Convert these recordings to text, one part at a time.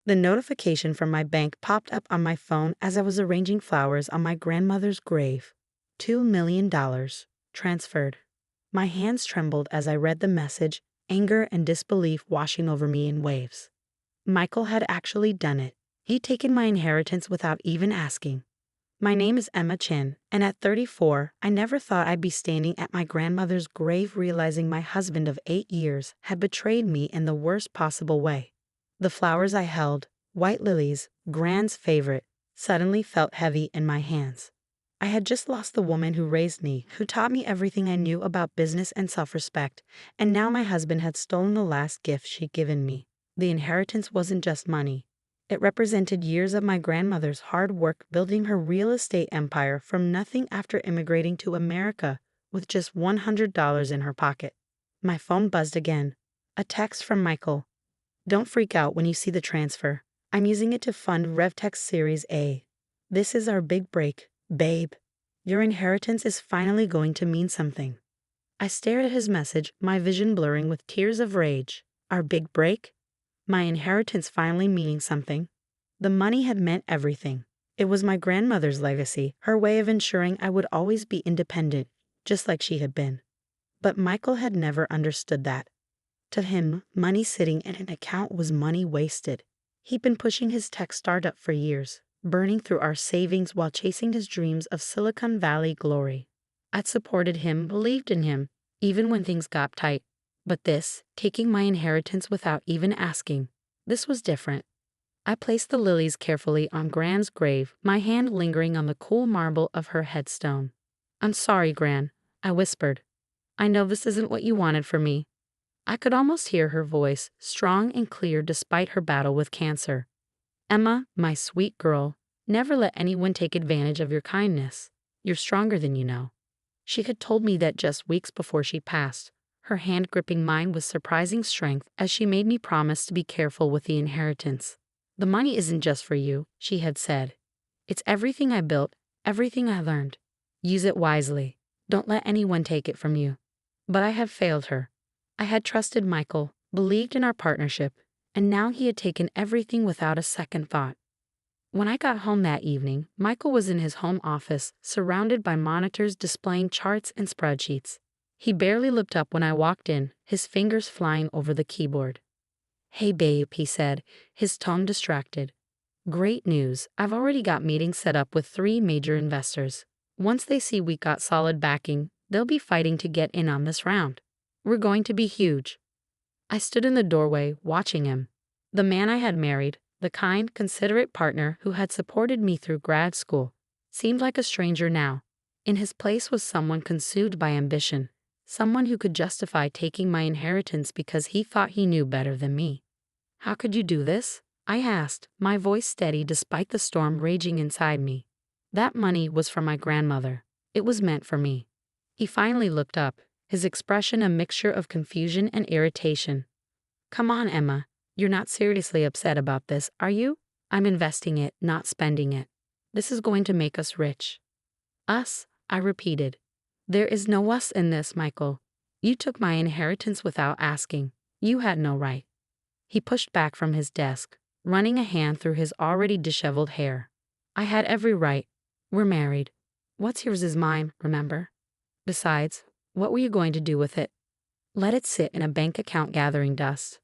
The notification from my bank popped up on my phone as I was arranging flowers on my grandmother's grave. $2 million. Transferred. My hands trembled as I read the message, anger and disbelief washing over me in waves. Michael had actually done it. He'd taken my inheritance without even asking. My name is Emma Chen, and at 34, I never thought I'd be standing at my grandmother's grave realizing my husband of 8 years had betrayed me in the worst possible way. The flowers I held, white lilies, Gran's favorite, suddenly felt heavy in my hands. I had just lost the woman who raised me, who taught me everything I knew about business and self-respect, and now my husband had stolen the last gift she'd given me. The inheritance wasn't just money. It represented years of my grandmother's hard work building her real estate empire from nothing after immigrating to America with just $100 in her pocket. My phone buzzed again. A text from Michael. Don't freak out when you see the transfer. I'm using it to fund RevTech Series A. This is our big break, babe. Your inheritance is finally going to mean something. I stared at his message, my vision blurring with tears of rage. Our big break? My inheritance finally meaning something. The money had meant everything. It was my grandmother's legacy, her way of ensuring I would always be independent, just like she had been. But Michael had never understood that. To him, money sitting in an account was money wasted. He'd been pushing his tech startup for years, burning through our savings while chasing his dreams of Silicon Valley glory. I'd supported him, believed in him, even when things got tight. But this, taking my inheritance without even asking, this was different. I placed the lilies carefully on Gran's grave, my hand lingering on the cool marble of her headstone. I'm sorry, Gran, I whispered. I know this isn't what you wanted for me. I could almost hear her voice, strong and clear despite her battle with cancer. Emma, my sweet girl, never let anyone take advantage of your kindness. You're stronger than you know. She had told me that just weeks before she passed, her hand gripping mine with surprising strength as she made me promise to be careful with the inheritance. The money isn't just for you, she had said. It's everything I built, everything I learned. Use it wisely. Don't let anyone take it from you. But I had failed her. I had trusted Michael, believed in our partnership, and now he had taken everything without a second thought. When I got home that evening, Michael was in his home office, surrounded by monitors displaying charts and spreadsheets. He barely looked up when I walked in, his fingers flying over the keyboard. Hey babe, he said, his tone distracted. Great news, I've already got meetings set up with 3 major investors. Once they see we got solid backing, they'll be fighting to get in on this round. We're going to be huge. I stood in the doorway, watching him. The man I had married, the kind, considerate partner who had supported me through grad school, seemed like a stranger now. In his place was someone consumed by ambition, someone who could justify taking my inheritance because he thought he knew better than me. How could you do this? I asked, my voice steady despite the storm raging inside me. That money was for my grandmother. It was meant for me. He finally looked up, his expression a mixture of confusion and irritation. Come on, Emma. You're not seriously upset about this, are you? I'm investing it, not spending it. This is going to make us rich. Us, I repeated. There is no us in this, Michael. You took my inheritance without asking. You had no right. He pushed back from his desk, running a hand through his already disheveled hair. I had every right. We're married. What's yours is mine, remember? Besides, what were you going to do with it? Let it sit in a bank account gathering dust.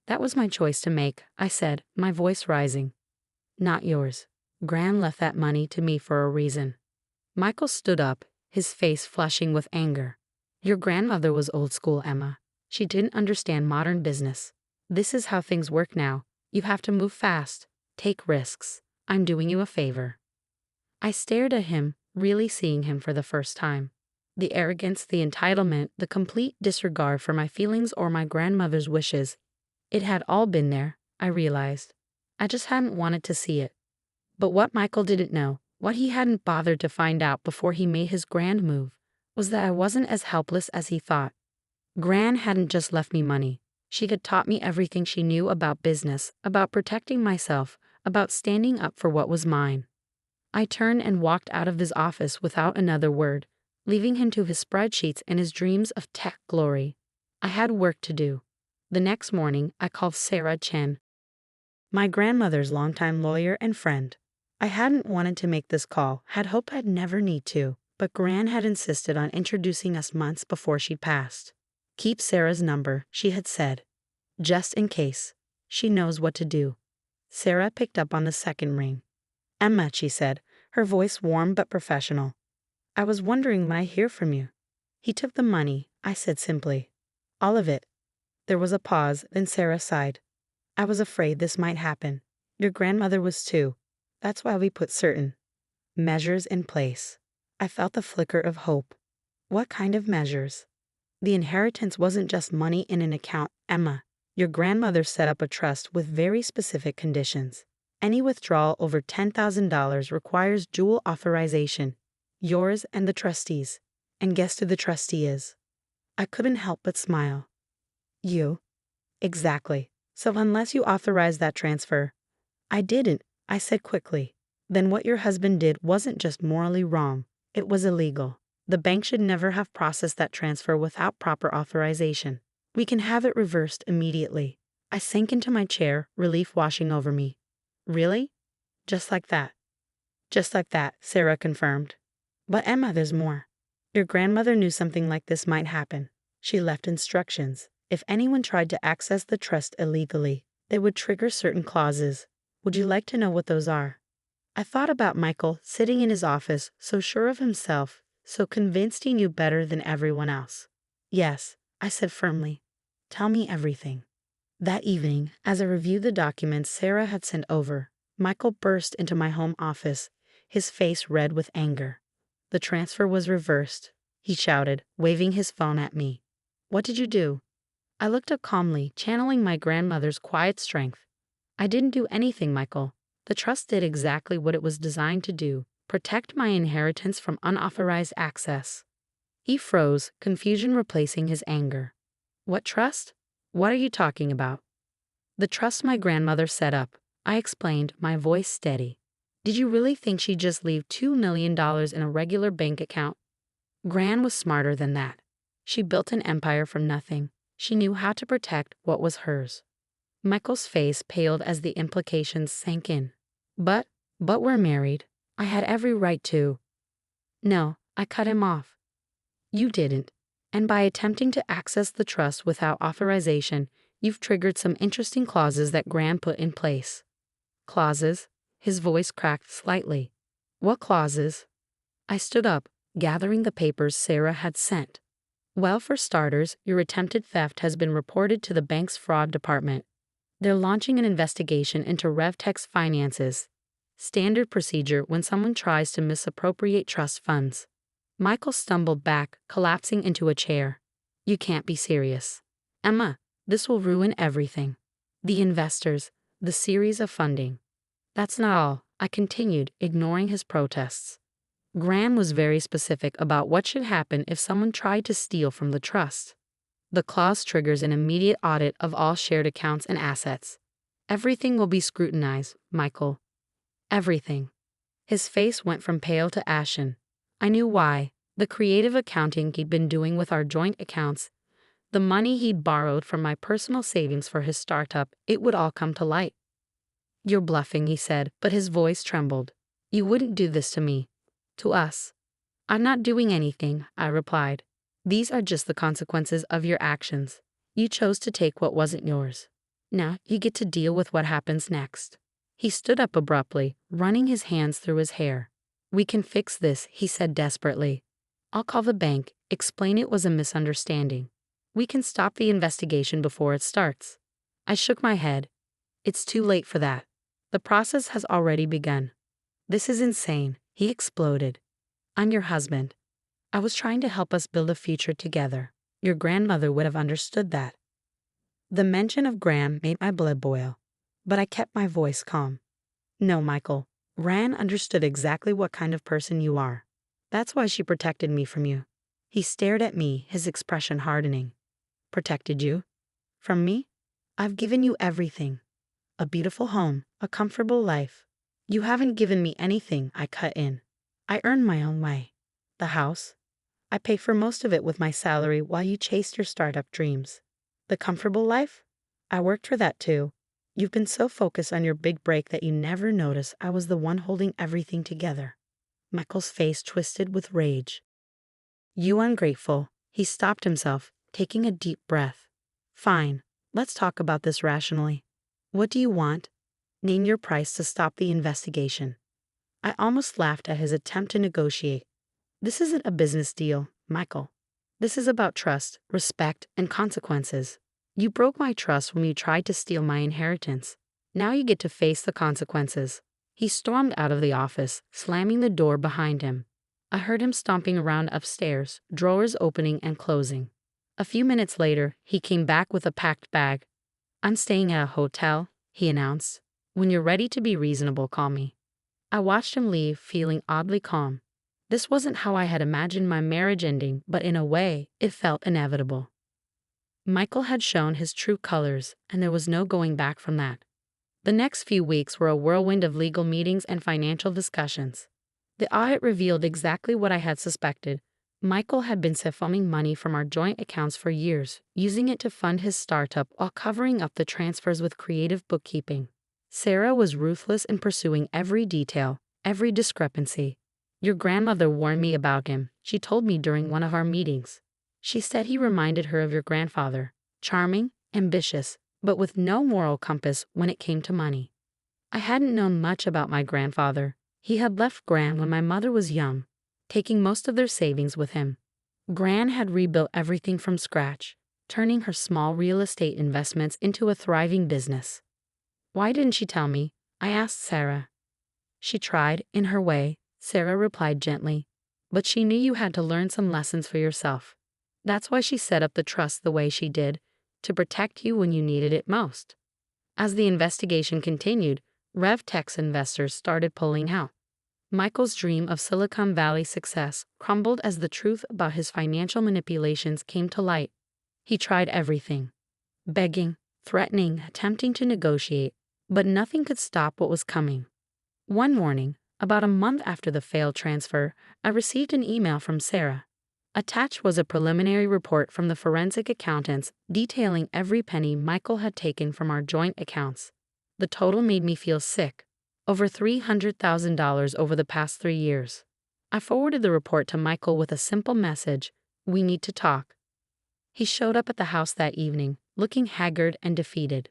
That was my choice to make, I said, my voice rising. Not yours. Gran left that money to me for a reason. Michael stood up, his face flushing with anger. Your grandmother was old school, Emma. She didn't understand modern business. This is how things work now. You have to move fast, take risks. I'm doing you a favor. I stared at him, really seeing him for the first time. The arrogance, the entitlement, the complete disregard for my feelings or my grandmother's wishes. It had all been there, I realized. I just hadn't wanted to see it. But what Michael didn't know, what he hadn't bothered to find out before he made his grand move, was that I wasn't as helpless as he thought. Gran hadn't just left me money. She had taught me everything she knew about business, about protecting myself, about standing up for what was mine. I turned and walked out of his office without another word, leaving him to his spreadsheets and his dreams of tech glory. I had work to do. The next morning, I called Sarah Chen, My grandmother's longtime lawyer and friend. I hadn't wanted to make this call, had hoped I'd never need to, but Gran had insisted on introducing us months before she passed. Keep Sarah's number, she had said. Just in case. She knows what to do. Sarah picked up on the second ring. Emma, she said, her voice warm but professional. I was wondering when I hear from you. He took the money, I said simply. All of it. There was a pause, then Sarah sighed. I was afraid this might happen. Your grandmother was too. That's why we put certain measures in place. I felt the flicker of hope. What kind of measures? The inheritance wasn't just money in an account, Emma. Your grandmother set up a trust with very specific conditions. Any withdrawal over $10,000 requires dual authorization. Yours and the trustees. And guess who the trustee is? I couldn't help but smile. You? Exactly. So unless you authorize that transfer. I didn't, I said quickly. Then what your husband did wasn't just morally wrong, it was illegal. The bank should never have processed that transfer without proper authorization. We can have it reversed immediately. I sank into my chair, relief washing over me. Really? Just like that? Just like that, Sarah confirmed. But Emma, there's more. Your grandmother knew something like this might happen. She left instructions. If anyone tried to access the trust illegally, they would trigger certain clauses. Would you like to know what those are? I thought about Michael sitting in his office, so sure of himself, so convinced he knew better than everyone else. Yes, I said firmly. Tell me everything. That evening, as I reviewed the documents Sarah had sent over, Michael burst into my home office, his face red with anger. The transfer was reversed, he shouted, waving his phone at me. What did you do? I looked up calmly, channeling my grandmother's quiet strength. I didn't do anything, Michael. The trust did exactly what it was designed to do, protect my inheritance from unauthorized access. He froze, confusion replacing his anger. What trust? What are you talking about? The trust my grandmother set up, I explained, my voice steady. Did you really think she'd just leave $2 million in a regular bank account? Gran was smarter than that. She built an empire from nothing. She knew how to protect what was hers. Michael's face paled as the implications sank in. But we're married. I had every right to. No, I cut him off. You didn't. And by attempting to access the trust without authorization, you've triggered some interesting clauses that Gran put in place. Clauses? His voice cracked slightly. What clauses? I stood up, gathering the papers Sarah had sent. Well, for starters, your attempted theft has been reported to the bank's fraud department. They're launching an investigation into RevTech's finances. Standard procedure when someone tries to misappropriate trust funds. Michael stumbled back, collapsing into a chair. You can't be serious. Emma, this will ruin everything. The investors, the series of funding. That's not all, I continued, ignoring his protests. Gran was very specific about what should happen if someone tried to steal from the trust. The clause triggers an immediate audit of all shared accounts and assets. Everything will be scrutinized, Michael. Everything. His face went from pale to ashen. I knew why. The creative accounting he'd been doing with our joint accounts, the money he'd borrowed from my personal savings for his startup, it would all come to light. You're bluffing, he said, but his voice trembled. You wouldn't do this to me. To us. I'm not doing anything, I replied. These are just the consequences of your actions. You chose to take what wasn't yours. Now you get to deal with what happens next. He stood up abruptly, running his hands through his hair. We can fix this, he said desperately. I'll call the bank, explain it was a misunderstanding. We can stop the investigation before it starts. I shook my head. It's too late for that. The process has already begun. This is insane, he exploded. I'm your husband. I was trying to help us build a future together. Your grandmother would have understood that. The mention of Gran made my blood boil, but I kept my voice calm. No, Michael. Gran understood exactly what kind of person you are. That's why she protected me from you. He stared at me, his expression hardening. Protected you? From me? I've given you everything. A beautiful home, a comfortable life. You haven't given me anything, I cut in. I earned my own way. The house? I pay for most of it with my salary while you chased your startup dreams. The comfortable life? I worked for that too. You've been so focused on your big break that you never noticed I was the one holding everything together. Michael's face twisted with rage. You ungrateful. He stopped himself, taking a deep breath. Fine, let's talk about this rationally. What do you want? Name your price to stop the investigation. I almost laughed at his attempt to negotiate. This isn't a business deal, Michael. This is about trust, respect, and consequences. You broke my trust when you tried to steal my inheritance. Now you get to face the consequences. He stormed out of the office, slamming the door behind him. I heard him stomping around upstairs, drawers opening and closing. A few minutes later, he came back with a packed bag. I'm staying at a hotel, he announced. When you're ready to be reasonable, call me. I watched him leave, feeling oddly calm. This wasn't how I had imagined my marriage ending, but in a way, it felt inevitable. Michael had shown his true colors, and there was no going back from that. The next few weeks were a whirlwind of legal meetings and financial discussions. The audit revealed exactly what I had suspected. Michael had been siphoning money from our joint accounts for years, using it to fund his startup while covering up the transfers with creative bookkeeping. Sarah was ruthless in pursuing every detail, every discrepancy. Your grandmother warned me about him, she told me during one of our meetings. She said he reminded her of your grandfather, charming, ambitious, but with no moral compass when it came to money. I hadn't known much about my grandfather. He had left Gran when my mother was young, taking most of their savings with him. Gran had rebuilt everything from scratch, turning her small real estate investments into a thriving business. Why didn't she tell me? I asked Sarah. She tried, in her way, Sarah replied gently, but she knew you had to learn some lessons for yourself. That's why she set up the trust the way she did, to protect you when you needed it most. As the investigation continued, RevTech's investors started pulling out. Michael's dream of Silicon Valley success crumbled as the truth about his financial manipulations came to light. He tried everything. Begging, threatening, attempting to negotiate, but nothing could stop what was coming. One morning, about a month after the failed transfer, I received an email from Sarah. Attached was a preliminary report from the forensic accountants detailing every penny Michael had taken from our joint accounts. The total made me feel sick. Over $300,000 over the past 3 years. I forwarded the report to Michael with a simple message: we need to talk. He showed up at the house that evening, looking haggard and defeated.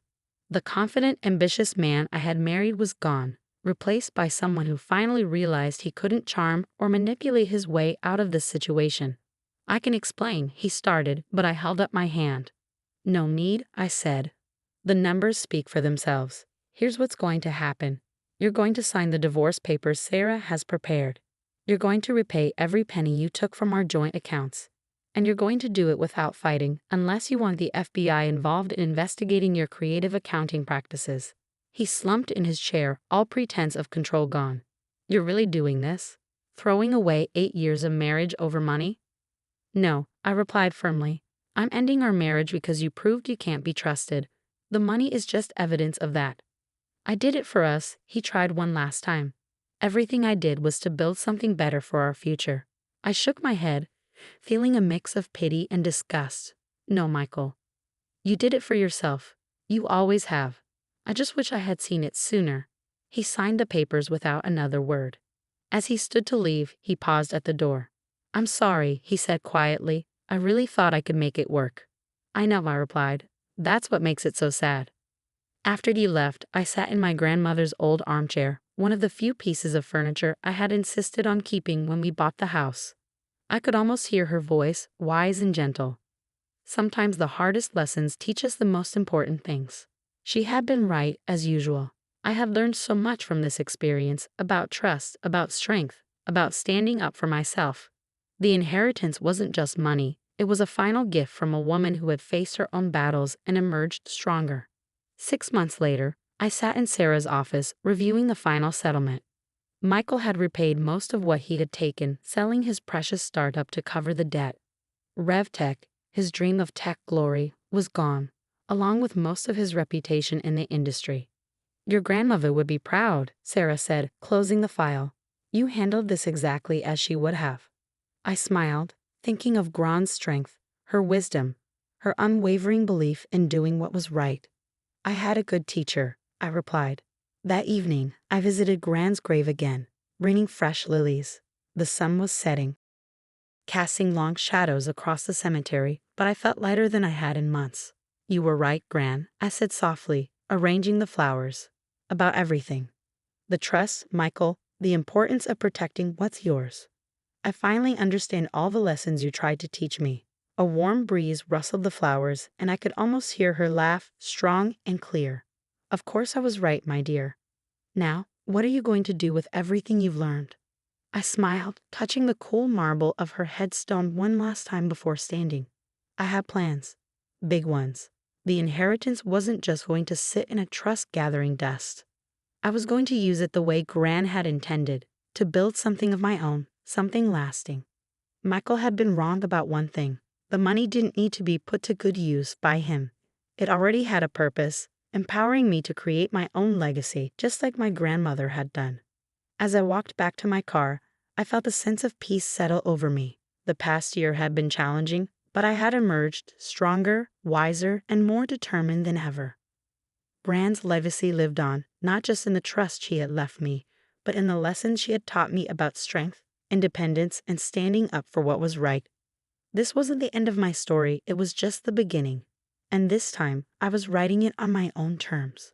The confident, ambitious man I had married was gone, replaced by someone who finally realized he couldn't charm or manipulate his way out of this situation. I can explain, he started, but I held up my hand. No need, I said. The numbers speak for themselves. Here's what's going to happen. You're going to sign the divorce papers Sarah has prepared. You're going to repay every penny you took from our joint accounts. And you're going to do it without fighting, unless you want the FBI involved in investigating your creative accounting practices. He slumped in his chair, all pretense of control gone. You're really doing this? Throwing away 8 years of marriage over money? No, I replied firmly. I'm ending our marriage because you proved you can't be trusted. The money is just evidence of that. I did it for us, he tried one last time. Everything I did was to build something better for our future. I shook my head, feeling a mix of pity and disgust. No, Michael. You did it for yourself. You always have. I just wish I had seen it sooner. He signed the papers without another word. As he stood to leave, he paused at the door. I'm sorry, he said quietly. I really thought I could make it work. I know, I replied. That's what makes it so sad. After he left, I sat in my grandmother's old armchair, one of the few pieces of furniture I had insisted on keeping when we bought the house. I could almost hear her voice, wise and gentle. Sometimes the hardest lessons teach us the most important things. She had been right, as usual. I had learned so much from this experience, about trust, about strength, about standing up for myself. The inheritance wasn't just money, it was a final gift from a woman who had faced her own battles and emerged stronger. 6 months later, I sat in Sarah's office, reviewing the final settlement. Michael had repaid most of what he had taken, selling his precious startup to cover the debt. RevTech, his dream of tech glory, was gone, along with most of his reputation in the industry. Your grandmother would be proud, Sarah said, closing the file. You handled this exactly as she would have. I smiled, thinking of Gran's strength, her wisdom, her unwavering belief in doing what was right. I had a good teacher, I replied. That evening, I visited Gran's grave again, bringing fresh lilies. The sun was setting, casting long shadows across the cemetery, but I felt lighter than I had in months. You were right, Gran, I said softly, arranging the flowers. About everything. The trust, Michael, the importance of protecting what's yours. I finally understand all the lessons you tried to teach me. A warm breeze rustled the flowers, and I could almost hear her laugh, strong and clear. Of course I was right, my dear. Now, what are you going to do with everything you've learned? I smiled, touching the cool marble of her headstone one last time before standing. I had plans. Big ones. The inheritance wasn't just going to sit in a trust gathering dust. I was going to use it the way Gran had intended, to build something of my own, something lasting. Michael had been wrong about one thing. The money didn't need to be put to good use by him. It already had a purpose, empowering me to create my own legacy, just like my grandmother had done. As I walked back to my car, I felt a sense of peace settle over me. The past year had been challenging, but I had emerged stronger, wiser, and more determined than ever. Gran's legacy lived on, not just in the trust she had left me, but in the lessons she had taught me about strength, independence, and standing up for what was right. This wasn't the end of my story, it was just the beginning. And this time, I was writing it on my own terms.